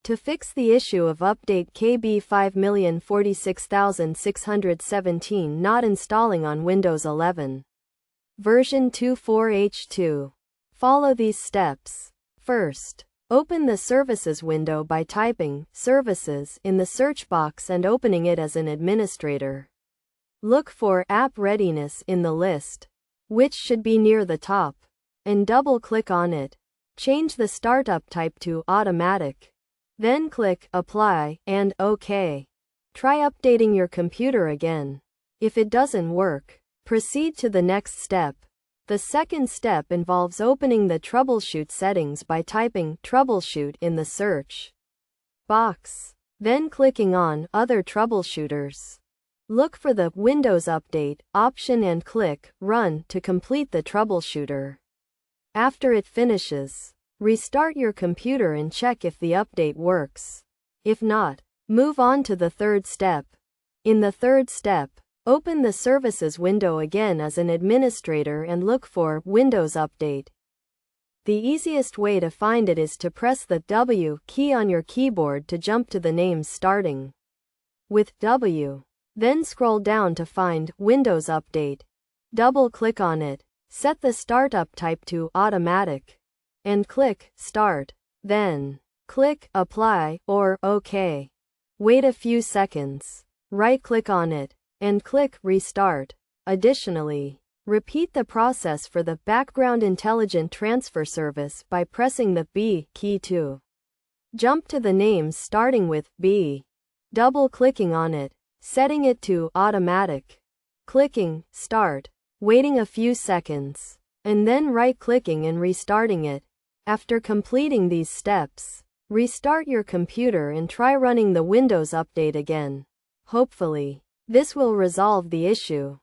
To fix the issue of update Kb5046617 not installing on Windows 11 version 24H2, follow these steps. First, open the Services window by typing Services in the search box and opening it as an administrator. Look for App Readiness in the list, which should be near the top, and double-click on it. Change the startup type to Automatic. Then click Apply and OK. Try updating your computer again. If it doesn't work, proceed to the next step. The second step involves opening the Troubleshoot settings by typing Troubleshoot in the search box, then clicking on Other Troubleshooters. Look for the Windows Update option and click Run to complete the troubleshooter. After it finishes, restart your computer and check if the update works. If not, move on to the third step. In the third step, open the Services window again as an administrator and look for Windows Update. The easiest way to find it is to press the W key on your keyboard to jump to the names starting with W. Then scroll down to find Windows Update. Double-click on it, set the startup type to Automatic, and click Start. Then, click Apply or OK. Wait a few seconds. Right-click on it, and click Restart. Additionally, repeat the process for the Background Intelligent Transfer Service by pressing the B key to jump to the names starting with B. Double-clicking on it, setting it to Automatic, clicking Start, waiting a few seconds, and then right-clicking and restarting it. After completing these steps, restart your computer and try running the Windows Update again. Hopefully, this will resolve the issue.